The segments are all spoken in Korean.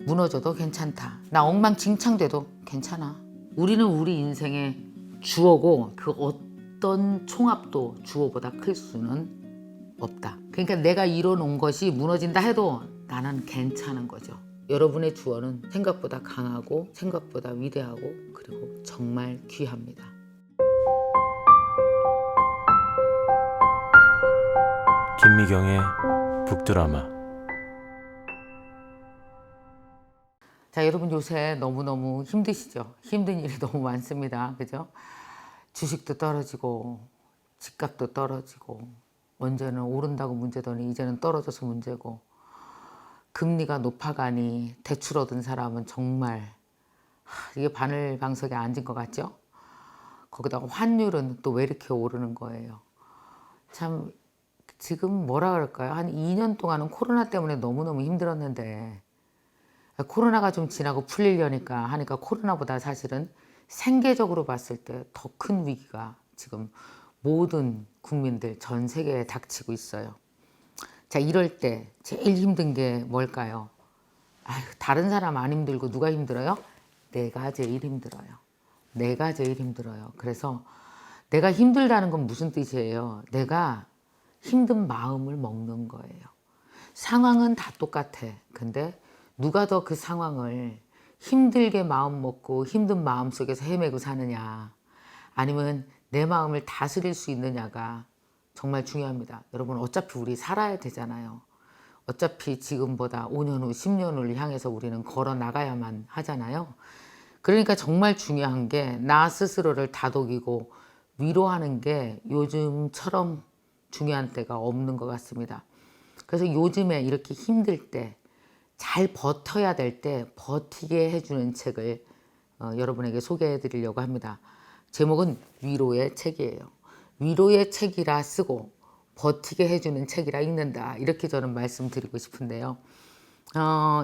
무너져도 괜찮다. 나 엉망진창돼도 괜찮아. 우리는 우리 인생의 주어고 그 어떤 총합도 주어보다 클 수는 없다. 그러니까 내가 이뤄놓은 것이 무너진다 해도 나는 괜찮은 거죠. 여러분의 주어는 생각보다 강하고 생각보다 위대하고 그리고 정말 귀합니다. 김미경의 북드라마. 자, 여러분 요새 너무너무 힘드시죠? 힘든 일이 너무 많습니다. 그죠? 주식도 떨어지고 집값도 떨어지고 언제는 오른다고 문제더니 이제는 떨어져서 문제고 금리가 높아가니 대출 얻은 사람은 정말 이게 바늘방석에 앉은 것 같죠? 거기다가 환율은 또 왜 이렇게 오르는 거예요? 참 지금 뭐라 그럴까요? 한 2년 동안은 코로나 때문에 너무너무 힘들었는데 코로나가 좀 지나고 풀리려니까 하니까 코로나보다 사실은 생계적으로 봤을 때 더 큰 위기가 지금 모든 국민들 전 세계에 닥치고 있어요. 자, 이럴 때 제일 힘든 게 뭘까요? 아유, 다른 사람 안 힘들고 누가 힘들어요? 내가 제일 힘들어요. 내가 제일 힘들어요. 그래서 내가 힘들다는 건 무슨 뜻이에요? 내가 힘든 마음을 먹는 거예요. 상황은 다 똑같아. 근데 누가 더 그 상황을 힘들게 마음 먹고 힘든 마음 속에서 헤매고 사느냐 아니면 내 마음을 다스릴 수 있느냐가 정말 중요합니다. 여러분 어차피 우리 살아야 되잖아요. 어차피 지금보다 5년 후, 10년 후를 향해서 우리는 걸어 나가야만 하잖아요. 그러니까 정말 중요한 게 나 스스로를 다독이고 위로하는 게 요즘처럼 중요한 때가 없는 것 같습니다. 그래서 요즘에 이렇게 힘들 때 잘 버텨야 될 때 버티게 해주는 책을 여러분에게 소개해 드리려고 합니다. 제목은 위로의 책이에요. 위로의 책이라 쓰고 버티게 해주는 책이라 읽는다. 이렇게 저는 말씀드리고 싶은데요.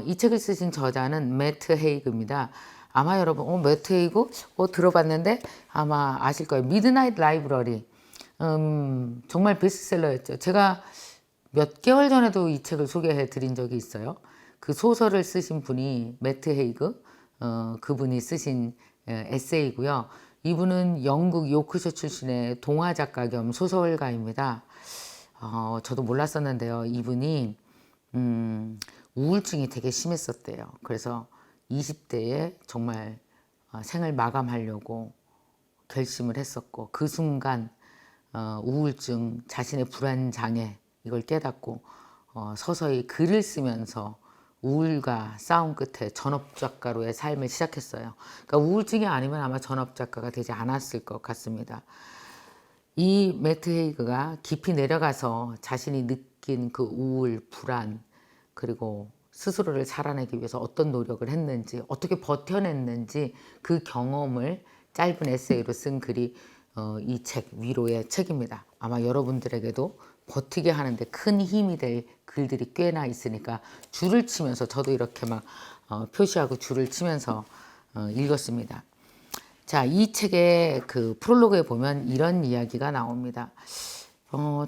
이 책을 쓰신 저자는 매트 헤이그입니다. 아마 여러분 매트 헤이그 들어봤는데 아마 아실 거예요. 미드나잇 라이브러리 정말 베스트셀러였죠. 제가 몇 개월 전에도 이 책을 소개해 드린 적이 있어요. 그 소설을 쓰신 분이 매트 헤이그 그분이 쓰신 에세이고요. 이분은 영국 요크셔 출신의 동화 작가 겸 소설가입니다. 저도 몰랐었는데요. 이분이 우울증이 되게 심했었대요. 그래서 20대에 정말 생을 마감하려고 결심을 했었고 그 순간 우울증, 자신의 불안장애 이걸 깨닫고 서서히 글을 쓰면서 우울과 싸움 끝에 전업작가로의 삶을 시작했어요. 그러니까 우울증이 아니면 아마 전업작가가 되지 않았을 것 같습니다. 이 매트 헤이그가 깊이 내려가서 자신이 느낀 그 우울, 불안 그리고 스스로를 살아내기 위해서 어떤 노력을 했는지 어떻게 버텨냈는지 그 경험을 짧은 에세이로 쓴 글이 이 책, 위로의 책입니다. 아마 여러분들에게도 버티게 하는데 큰 힘이 될 글들이 꽤나 있으니까 줄을 치면서 저도 이렇게 막 표시하고 줄을 치면서 읽었습니다. 자, 이 책의 그 프롤로그에 보면 이런 이야기가 나옵니다.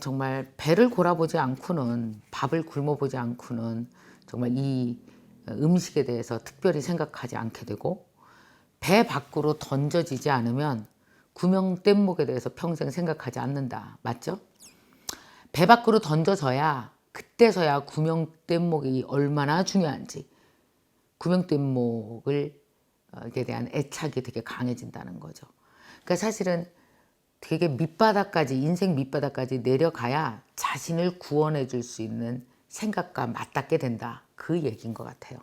정말 배를 골아보지 않고는 밥을 굶어보지 않고는 정말 이 음식에 대해서 특별히 생각하지 않게 되고 배 밖으로 던져지지 않으면 구명뗏목에 대해서 평생 생각하지 않는다. 맞죠? 배 밖으로 던져져야 그때서야 구명뗏목이 얼마나 중요한지 구명뗏목을 에 대한 애착이 되게 강해진다는 거죠. 그러니까 사실은 되게 밑바닥까지 인생 밑바닥까지 내려가야 자신을 구원해 줄 수 있는 생각과 맞닿게 된다. 그 얘기인 것 같아요.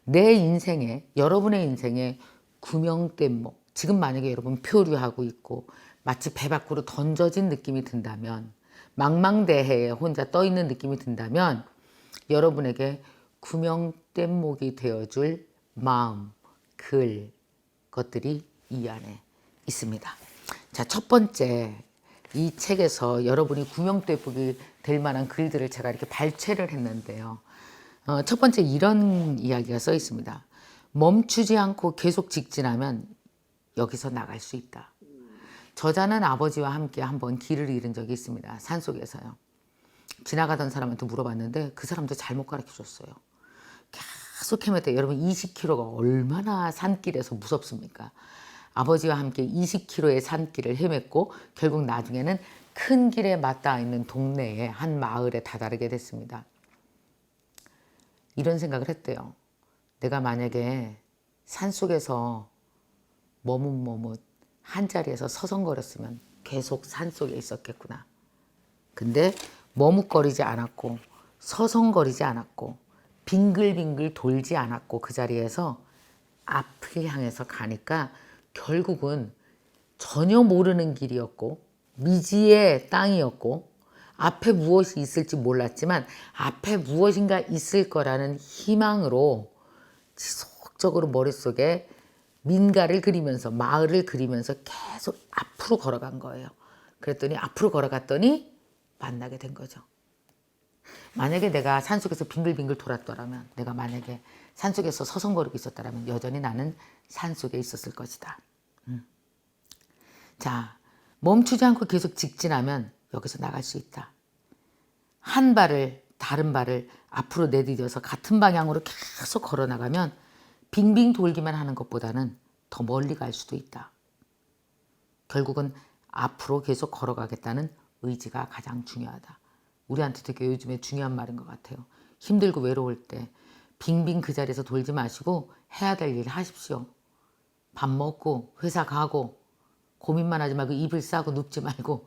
내 인생에 여러분의 인생에 구명뗏목 지금 만약에 여러분 표류하고 있고 마치 배 밖으로 던져진 느낌이 든다면 망망대해에 혼자 떠 있는 느낌이 든다면 여러분에게 구명뗏목이 되어줄 마음, 글 것들이 이 안에 있습니다. 자, 첫 번째 이 책에서 여러분이 구명뗏목이 될 만한 글들을 제가 이렇게 발췌를 했는데요. 첫 번째 이런 이야기가 써 있습니다. 멈추지 않고 계속 직진하면 여기서 나갈 수 있다. 저자는 아버지와 함께 한번 길을 잃은 적이 있습니다. 산속에서요. 지나가던 사람한테 물어봤는데 그 사람도 잘못 가르쳐 줬어요. 계속 헤맸대요. 여러분 20km가 얼마나 산길에서 무섭습니까? 아버지와 함께 20km의 산길을 헤맸고 결국 나중에는 큰 길에 맞닿아 있는 동네의 한 마을에 다다르게 됐습니다. 이런 생각을 했대요. 내가 만약에 산속에서 머뭇머뭇 한자리에서 서성거렸으면 계속 산속에 있었겠구나. 근데 머뭇거리지 않았고 서성거리지 않았고 빙글빙글 돌지 않았고 그 자리에서 앞을 향해서 가니까 결국은 전혀 모르는 길이었고 미지의 땅이었고 앞에 무엇이 있을지 몰랐지만 앞에 무엇인가 있을 거라는 희망으로 지속적으로 머릿속에 민가를 그리면서 마을을 그리면서 계속 앞으로 걸어간 거예요. 그랬더니 앞으로 걸어갔더니 만나게 된 거죠. 만약에 내가 산속에서 빙글빙글 돌았더라면 내가 만약에 산속에서 서성거리고 있었더라면 여전히 나는 산속에 있었을 것이다. 자, 멈추지 않고 계속 직진하면 여기서 나갈 수 있다. 한 발을 다른 발을 앞으로 내디뎌서 같은 방향으로 계속 걸어나가면 빙빙 돌기만 하는 것보다는 더 멀리 갈 수도 있다. 결국은 앞으로 계속 걸어가겠다는 의지가 가장 중요하다. 우리한테 되게 요즘에 중요한 말인 것 같아요. 힘들고 외로울 때 빙빙 그 자리에서 돌지 마시고 해야 될 일 하십시오. 밥 먹고 회사 가고 고민만 하지 말고 이불 싸고 눕지 말고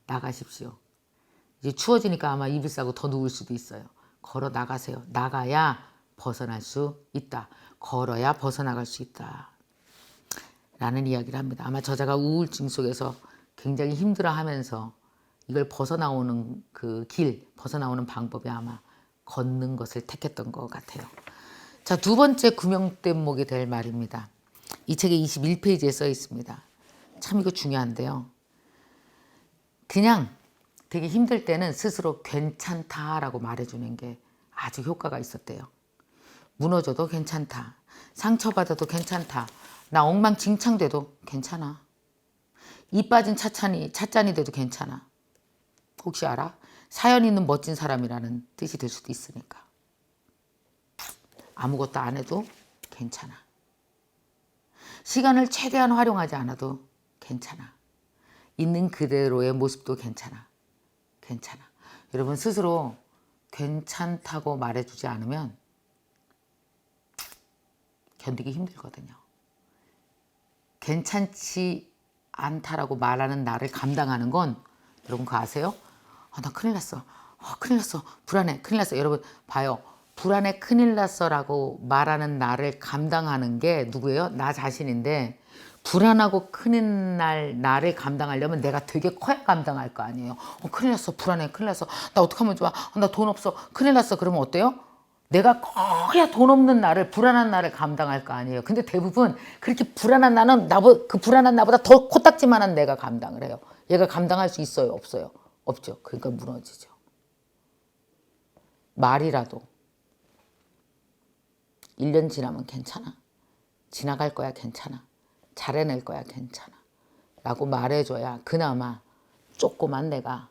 나가십시오. 이제 추워지니까 아마 이불 싸고 더 누울 수도 있어요. 걸어 나가세요. 나가야 벗어날 수 있다. 걸어야 벗어나갈 수 있다. 라는 이야기를 합니다. 아마 저자가 우울증 속에서 굉장히 힘들어하면서 이걸 벗어나오는 그 길, 벗어나오는 방법이 아마 걷는 것을 택했던 것 같아요. 자, 두 번째 구명대목이 될 말입니다. 이 책의 21페이지에 써 있습니다. 참 이거 중요한데요. 그냥 되게 힘들 때는 스스로 괜찮다라고 말해주는 게 아주 효과가 있었대요. 무너져도 괜찮다. 상처받아도 괜찮다. 나 엉망진창돼도 괜찮아. 이 빠진 찻잔이 돼도 괜찮아. 혹시 알아? 사연 있는 멋진 사람이라는 뜻이 될 수도 있으니까. 아무것도 안 해도 괜찮아. 시간을 최대한 활용하지 않아도 괜찮아. 있는 그대로의 모습도 괜찮아. 괜찮아. 여러분 스스로 괜찮다고 말해주지 않으면 견디기 힘들거든요. 괜찮지 않다라고 말하는 나를 감당하는 건 여러분 그거 아세요? 나 큰일 났어. 큰일 났어. 불안해. 큰일 났어. 여러분 봐요. 불안해 큰일 났어라고 말하는 나를 감당하는 게 누구예요? 나 자신인데 불안하고 큰일 날 나를 감당하려면 내가 되게 커야 감당할 거 아니에요. 큰일 났어. 불안해. 큰일 났어. 나 어떡하면 좋아. 나 돈 없어. 큰일 났어. 그러면 어때요? 내가 커야 돈 없는 나를 불안한 나를 감당할 거 아니에요. 근데 대부분 그렇게 불안한 나는 그 불안한 나보다 더 코딱지만한 내가 감당을 해요. 얘가 감당할 수 있어요? 없어요? 없죠. 그러니까 무너지죠. 말이라도 1년 지나면 괜찮아. 지나갈 거야 괜찮아. 잘 해낼 거야 괜찮아. 라고 말해줘야 그나마 조그만 내가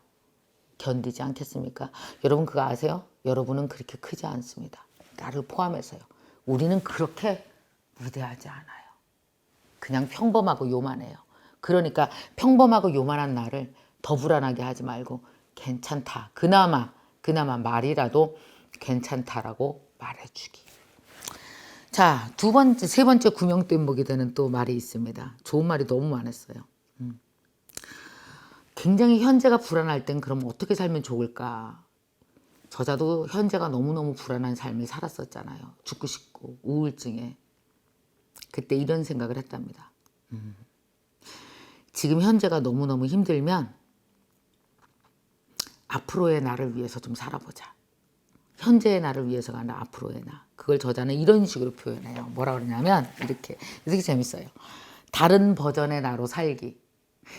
견디지 않겠습니까? 여러분 그거 아세요? 여러분은 그렇게 크지 않습니다. 나를 포함해서요. 우리는 그렇게 위대하지 않아요. 그냥 평범하고 요만해요. 그러니까 평범하고 요만한 나를 더 불안하게 하지 말고 괜찮다. 그나마 말이라도 괜찮다라고 말해주기. 자, 세 번째 구명대목이 되는 또 말이 있습니다. 좋은 말이 너무 많았어요. 굉장히 현재가 불안할 땐 그럼 어떻게 살면 좋을까? 저자도 현재가 너무너무 불안한 삶을 살았었잖아요. 죽고 싶고 우울증에. 그때 이런 생각을 했답니다. 지금 현재가 너무너무 힘들면 앞으로의 나를 위해서 좀 살아보자. 현재의 나를 위해서가 아니라 앞으로의 나. 그걸 저자는 이런 식으로 표현해요. 뭐라 그러냐면 이렇게 재밌어요. 다른 버전의 나로 살기.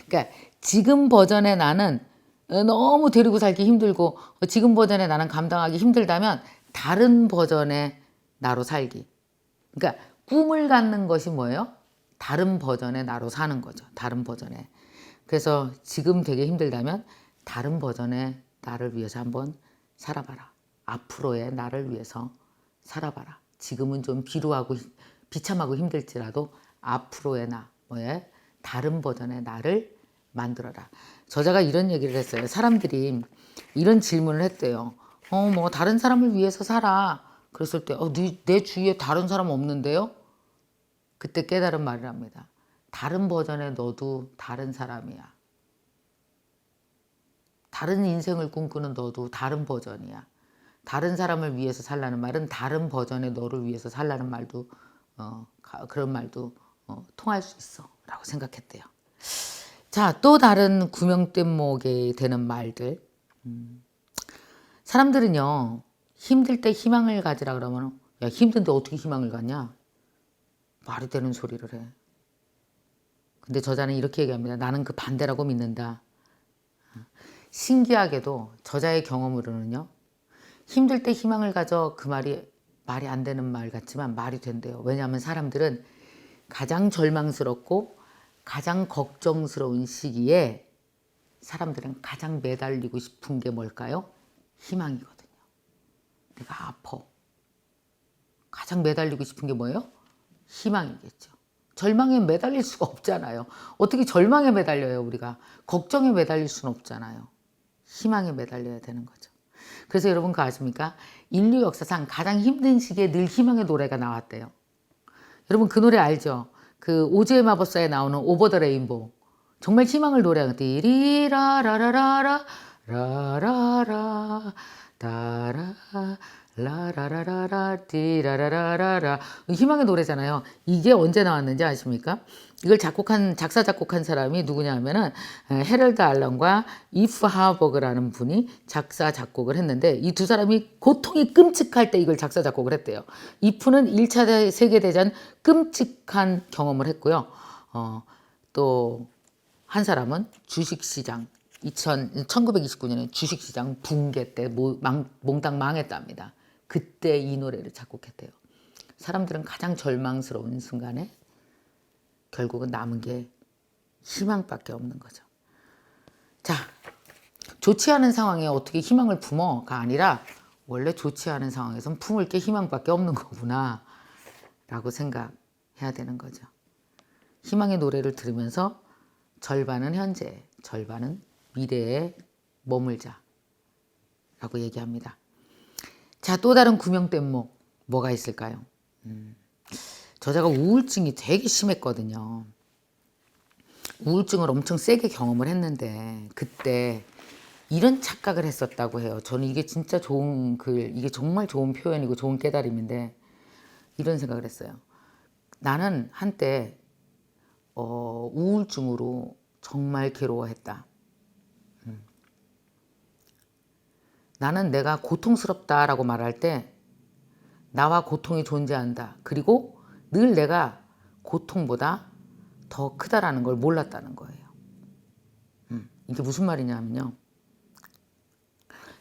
그러니까 지금 버전의 나는 너무 데리고 살기 힘들고 지금 버전의 나는 감당하기 힘들다면 다른 버전의 나로 살기. 그러니까 꿈을 갖는 것이 뭐예요? 다른 버전의 나로 사는 거죠. 다른 버전의. 그래서 지금 되게 힘들다면 다른 버전의 나를 위해서 한번 살아봐라. 앞으로의 나를 위해서 살아봐라. 지금은 좀 비루하고 비참하고 힘들지라도 앞으로의 나, 뭐에 다른 버전의 나를 만들어라. 저자가 이런 얘기를 했어요. 사람들이 이런 질문을 했대요. 뭐 다른 사람을 위해서 살아. 그랬을 때 내 주위에 다른 사람 없는데요? 그때 깨달은 말을 합니다. 다른 버전의 너도 다른 사람이야. 다른 인생을 꿈꾸는 너도 다른 버전이야. 다른 사람을 위해서 살라는 말은 다른 버전의 너를 위해서 살라는 말도 그런 말도 통할 수 있어 라고 생각했대요. 자, 또 다른 구명대목이 되는 말들. 사람들은요, 힘들 때 희망을 가지라 그러면 야, 힘든데 어떻게 희망을 갖냐? 말이 되는 소리를 해. 근데 저자는 이렇게 얘기합니다. 나는 그 반대라고 믿는다. 신기하게도 저자의 경험으로는요, 힘들 때 희망을 가져, 그 말이 안 되는 말 같지만 말이 된대요. 왜냐하면 사람들은 가장 절망스럽고 가장 걱정스러운 시기에 사람들은 가장 매달리고 싶은 게 뭘까요? 희망이거든요. 내가 아파. 가장 매달리고 싶은 게 뭐예요? 희망이겠죠. 절망에 매달릴 수가 없잖아요. 어떻게 절망에 매달려요, 우리가? 걱정에 매달릴 수는 없잖아요. 희망에 매달려야 되는 거죠. 그래서 여러분 그거 아십니까? 인류 역사상 가장 힘든 시기에 늘 희망의 노래가 나왔대요. 여러분 그 노래 알죠? 그 오즈의 마법사에 나오는 오버 더 레인보우. 정말 희망을 노래하는 띠리라라라라라 라라라 따라 라라라라라 띠라라라라라 희망의 노래잖아요. 이게 언제 나왔는지 아십니까? 이걸 작사 작곡한 사람이 누구냐 하면은 헤럴드 알런과 이프 하버그라는 분이 작사 작곡을 했는데 이 두 사람이 고통이 끔찍할 때 이걸 작사 작곡을 했대요. 이프는 1차 세계대전 끔찍한 경험을 했고요. 또 한 사람은 주식시장 1929년에 주식시장 붕괴 때 몽땅 망했답니다. 그때 이 노래를 작곡했대요. 사람들은 가장 절망스러운 순간에 결국은 남은 게 희망밖에 없는 거죠. 자, 좋지 않은 상황에 어떻게 희망을 품어가 아니라 원래 좋지 않은 상황에선 품을 게 희망밖에 없는 거구나 라고 생각해야 되는 거죠. 희망의 노래를 들으면서 절반은 현재, 절반은 미래에 머물자 라고 얘기합니다. 자, 또 다른 구명대목 뭐가 있을까요? 저자가 우울증이 되게 심했거든요. 우울증을 엄청 세게 경험을 했는데 그때 이런 착각을 했었다고 해요. 저는 이게 진짜 좋은 이게 정말 좋은 표현이고 좋은 깨달음인데 이런 생각을 했어요. 나는 한때 우울증으로 정말 괴로워했다. 나는 내가 고통스럽다라고 말할 때 나와 고통이 존재한다. 그리고 늘 내가 고통보다 더 크다라는 걸 몰랐다는 거예요. 이게 무슨 말이냐면요.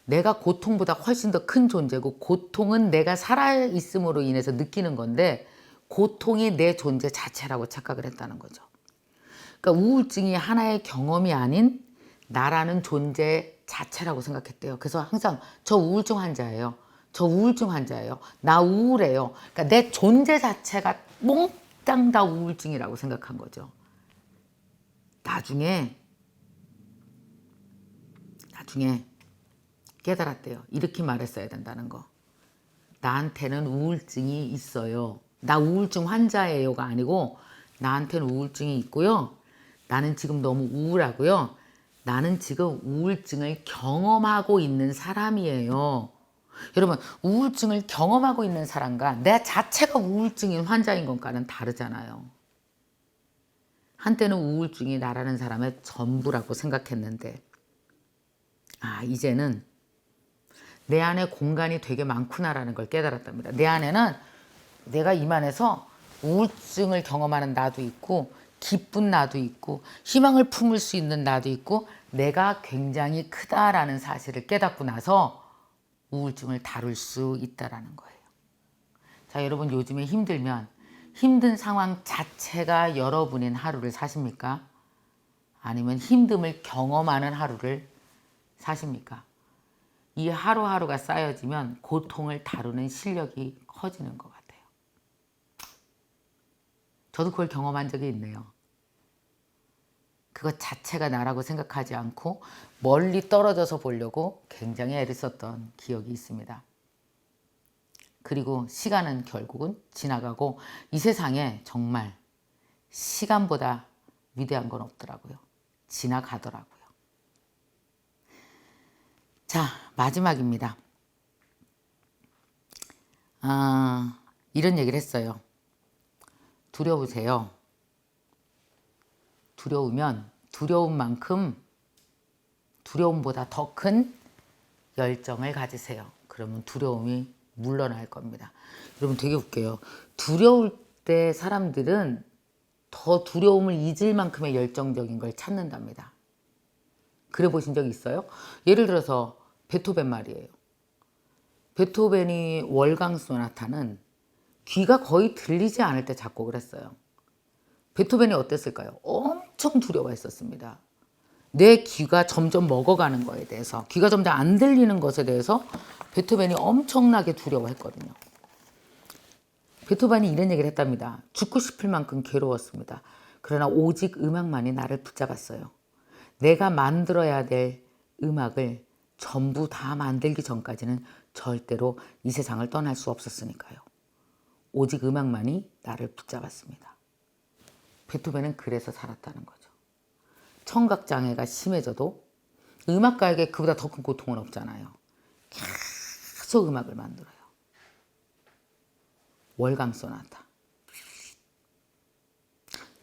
내가 고통보다 훨씬 더 큰 존재고 고통은 내가 살아있음으로 인해서 느끼는 건데 고통이 내 존재 자체라고 착각을 했다는 거죠. 그러니까 우울증이 하나의 경험이 아닌 나라는 존재 자체라고 생각했대요. 그래서 항상 저 우울증 환자예요. 저 우울증 환자예요. 나 우울해요. 그러니까 내 존재 자체가 몽땅 다 우울증이라고 생각한 거죠. 나중에 깨달았대요. 이렇게 말했어야 된다는 거. 나한테는 우울증이 있어요. 나 우울증 환자예요가 아니고 나한테는 우울증이 있고요. 나는 지금 너무 우울하고요. 나는 지금 우울증을 경험하고 있는 사람이에요. 여러분, 우울증을 경험하고 있는 사람과 내 자체가 우울증인 환자인 것과는 다르잖아요. 한때는 우울증이 나라는 사람의 전부라고 생각했는데 이제는 내 안에 공간이 되게 많구나라는 걸 깨달았답니다. 내 안에는 내가 이만해서 우울증을 경험하는 나도 있고 기쁜 나도 있고 희망을 품을 수 있는 나도 있고 내가 굉장히 크다라는 사실을 깨닫고 나서 우울증을 다룰 수 있다라는 거예요. 자, 여러분 요즘에 힘들면 힘든 상황 자체가 여러분인 하루를 사십니까? 아니면 힘듦을 경험하는 하루를 사십니까? 이 하루하루가 쌓여지면 고통을 다루는 실력이 커지는 것 같아요. 저도 그걸 경험한 적이 있네요. 그것 자체가 나라고 생각하지 않고 멀리 떨어져서 보려고 굉장히 애를 썼던 기억이 있습니다. 그리고 시간은 결국은 지나가고 이 세상에 정말 시간보다 위대한 건 없더라고요. 지나가더라고요. 자, 마지막입니다. 이런 얘기를 했어요. 두려우세요. 두려우면 두려운 만큼 두려움보다 더 큰 열정을 가지세요. 그러면 두려움이 물러날 겁니다. 여러분 되게 웃겨요. 두려울 때 사람들은 더 두려움을 잊을 만큼의 열정적인 걸 찾는답니다. 그래 보신 적 있어요? 예를 들어서 베토벤 말이에요. 베토벤이 월강 소나타는 귀가 거의 들리지 않을 때 작곡을 했어요. 베토벤이 어땠을까요? 엄청 두려워했었습니다. 내 귀가 점점 먹어가는 거에 대해서, 귀가 점점 안 들리는 것에 대해서 베토벤이 엄청나게 두려워했거든요. 베토벤이 이런 얘기를 했답니다. 죽고 싶을 만큼 괴로웠습니다. 그러나 오직 음악만이 나를 붙잡았어요. 내가 만들어야 될 음악을 전부 다 만들기 전까지는 절대로 이 세상을 떠날 수 없었으니까요. 오직 음악만이 나를 붙잡았습니다. 베토벤은 그래서 살았다는 거죠. 청각장애가 심해져도 음악가에게 그보다 더 큰 고통은 없잖아요. 계속 음악을 만들어요. 월강 소나타.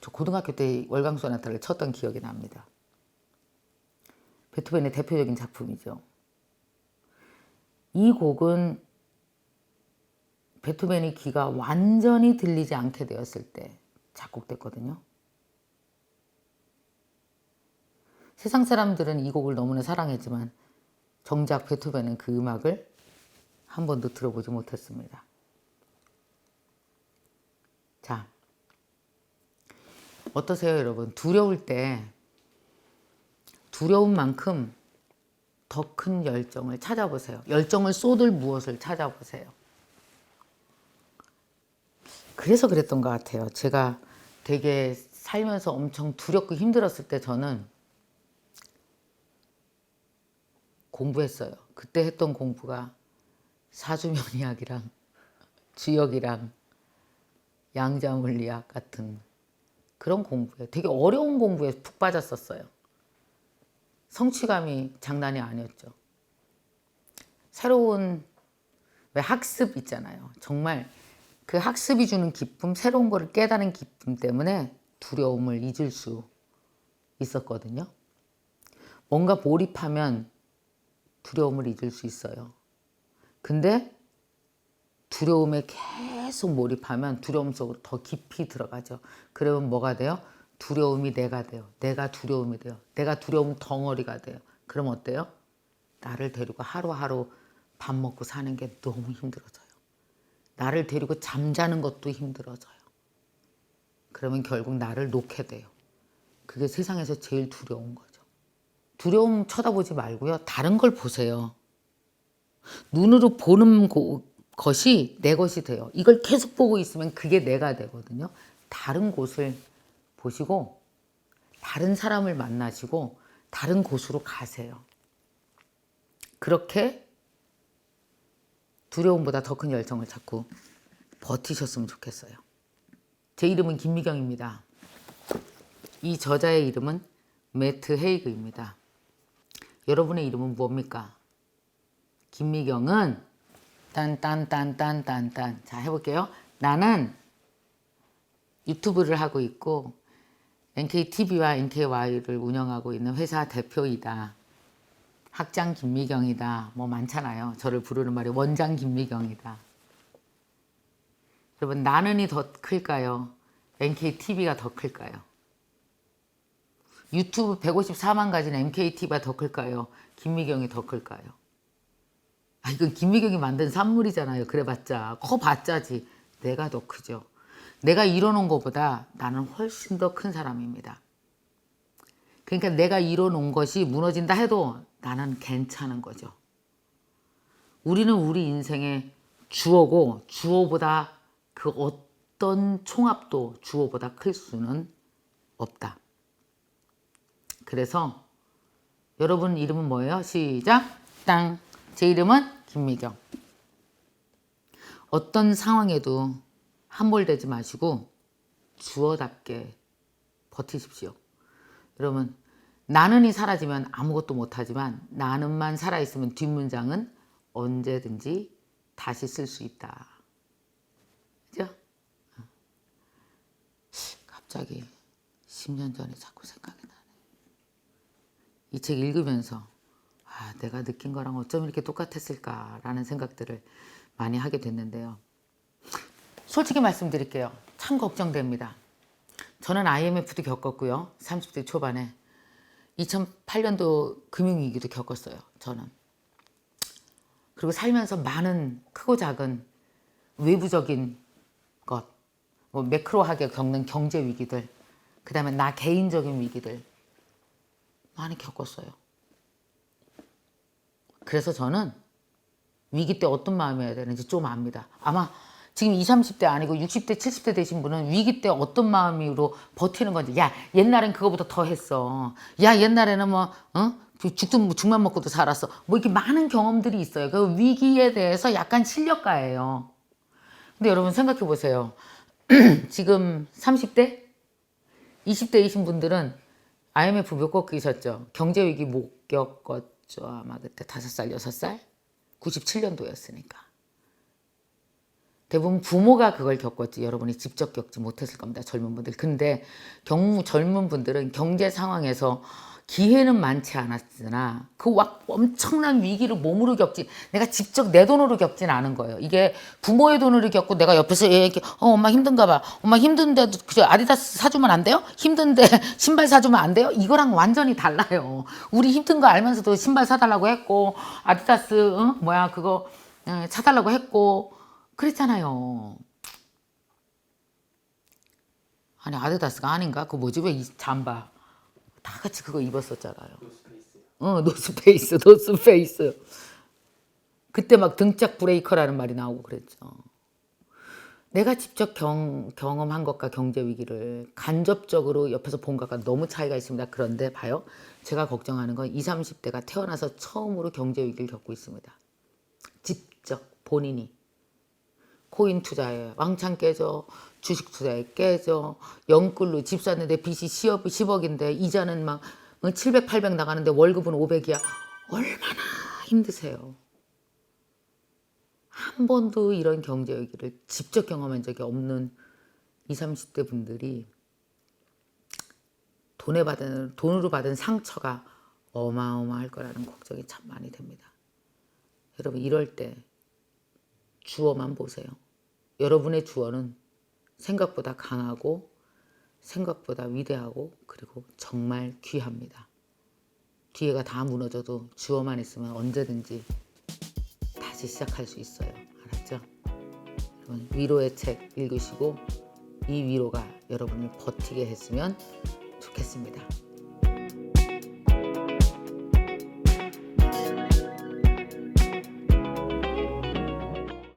저 고등학교 때 월강 소나타를 쳤던 기억이 납니다. 베토벤의 대표적인 작품이죠. 이 곡은 베토벤이 귀가 완전히 들리지 않게 되었을 때 작곡됐거든요. 세상 사람들은 이 곡을 너무나 사랑했지만 정작 베토벤은 그 음악을 한 번도 들어보지 못했습니다. 자, 어떠세요, 여러분? 두려울 때 두려운 만큼 더 큰 열정을 찾아보세요. 열정을 쏟을 무엇을 찾아보세요. 그래서 그랬던 것 같아요. 제가 되게 살면서 엄청 두렵고 힘들었을 때 저는 공부했어요. 그때 했던 공부가 사주명리학이랑 주역이랑 양자물리학 같은 그런 공부에 되게 어려운 공부에 푹 빠졌었어요. 성취감이 장난이 아니었죠. 새로운 왜 학습 있잖아요. 정말 그 학습이 주는 기쁨, 새로운 거를 깨달은 기쁨 때문에 두려움을 잊을 수 있었거든요. 뭔가 몰입하면 두려움을 잊을 수 있어요. 근데 두려움에 계속 몰입하면 두려움 속으로 더 깊이 들어가죠. 그러면 뭐가 돼요? 두려움이 내가 돼요. 내가 두려움이 돼요. 내가 두려움 덩어리가 돼요. 그럼 어때요? 나를 데리고 하루하루 밥 먹고 사는 게 너무 힘들어져요. 나를 데리고 잠자는 것도 힘들어져요. 그러면 결국 나를 놓게 돼요. 그게 세상에서 제일 두려운 거죠. 두려움 쳐다보지 말고요. 다른 걸 보세요. 눈으로 보는 것이 내 것이 돼요. 이걸 계속 보고 있으면 그게 내가 되거든요. 다른 곳을 보시고 다른 사람을 만나시고 다른 곳으로 가세요. 그렇게 두려움보다 더 큰 열정을 찾고 버티셨으면 좋겠어요. 제 이름은 김미경입니다. 이 저자의 이름은 매트 헤이그입니다. 여러분의 이름은 뭡니까? 김미경은 딴딴딴딴딴딴. 자, 해볼게요. 나는 유튜브를 하고 있고 NKTV와 NKY를 운영하고 있는 회사 대표이다. 학장 김미경이다. 뭐 많잖아요. 저를 부르는 말이 원장 김미경이다. 여러분, 나는이 더 클까요? NKTV가 더 클까요? 유튜브 154만 가진 NKTV가 더 클까요? 김미경이 더 클까요? 아, 이건 김미경이 만든 산물이잖아요. 그래봤자 커봤자지. 내가 더 크죠. 내가 이뤄놓은 것보다 나는 훨씬 더 큰 사람입니다. 그러니까 내가 이뤄놓은 것이 무너진다 해도 나는 괜찮은 거죠. 우리는 우리 인생의 주어고 주어보다 그 어떤 총합도 주어보다 클 수는 없다. 그래서 여러분 이름은 뭐예요? 시작! 땅! 제 이름은 김미경. 어떤 상황에도 함몰되지 마시고 주어답게 버티십시오. 여러분, 나는이 사라지면 아무것도 못하지만 나는만 살아있으면 뒷문장은 언제든지 다시 쓸 수 있다. 그죠? 갑자기 10년 전에 자꾸 생각이 나네. 이 책 읽으면서 내가 느낀 거랑 어쩜 이렇게 똑같았을까라는 생각들을 많이 하게 됐는데요. 솔직히 말씀드릴게요. 참 걱정됩니다. 저는 IMF도 겪었고요. 30대 초반에 2008년도 금융위기도 겪었어요. 저는. 그리고 살면서 많은 크고 작은 외부적인 것, 뭐 매크로하게 겪는 경제 위기들, 그 다음에 나 개인적인 위기들 많이 겪었어요. 그래서 저는 위기 때 어떤 마음이어야 되는지 좀 압니다. 아마 지금 20, 30대 아니고 60대, 70대 되신 분은 위기 때 어떤 마음으로 버티는 건지, 야, 옛날엔 그거보다 더 했어. 야, 옛날에는 뭐, 죽만 먹고도 살았어. 뭐 이렇게 많은 경험들이 있어요. 그 위기에 대해서 약간 실력가예요. 근데 여러분 생각해 보세요. 지금 30대? 20대이신 분들은 IMF 못 겪으셨죠? 경제위기 못 겪었죠. 아마 그때 5살, 6살? 97년도였으니까. 대부분 부모가 그걸 겪었지 여러분이 직접 겪지 못했을 겁니다. 젊은 분들. 근데 젊은 분들은 경제 상황에서 기회는 많지 않았으나 그 엄청난 위기를 몸으로 겪지 내가 직접 내 돈으로 겪진 않은 거예요. 이게 부모의 돈으로 겪고 내가 옆에서 이렇게 엄마 힘든가 봐. 엄마 힘든데 그저 아디다스 사주면 안 돼요? 힘든데 신발 사주면 안 돼요? 이거랑 완전히 달라요. 우리 힘든 거 알면서도 신발 사달라고 했고 아디다스 그거 사달라고 했고 그랬잖아요. 아니 아디다스가 아닌가? 그거 뭐지? 왜 이 잠바 다 같이 그거 입었었잖아요. 노스페이스. 그때 막 등짝 브레이커라는 말이 나오고 그랬죠. 내가 직접 경험한 것과 경제 위기를 간접적으로 옆에서 본 것과 너무 차이가 있습니다. 그런데 봐요. 제가 걱정하는 건 20, 30대가 태어나서 처음으로 경제 위기를 겪고 있습니다. 직접 본인이. 코인 투자에 왕창 깨져, 주식 투자에 깨져, 영끌로 집 샀는데 빚이 10억인데 이자는 막 700, 800 나가는데 월급은 500이야. 얼마나 힘드세요. 한 번도 이런 경제 위기를 직접 경험한 적이 없는 20, 30대 분들이 돈으로 받은 상처가 어마어마할 거라는 걱정이 참 많이 됩니다. 여러분 이럴 때 주어만 보세요. 여러분의 주어는 생각보다 강하고 생각보다 위대하고 그리고 정말 귀합니다. 기회가 다 무너져도 주어만 있으면 언제든지 다시 시작할 수 있어요. 알았죠? 여러분 위로의 책 읽으시고 이 위로가 여러분을 버티게 했으면 좋겠습니다.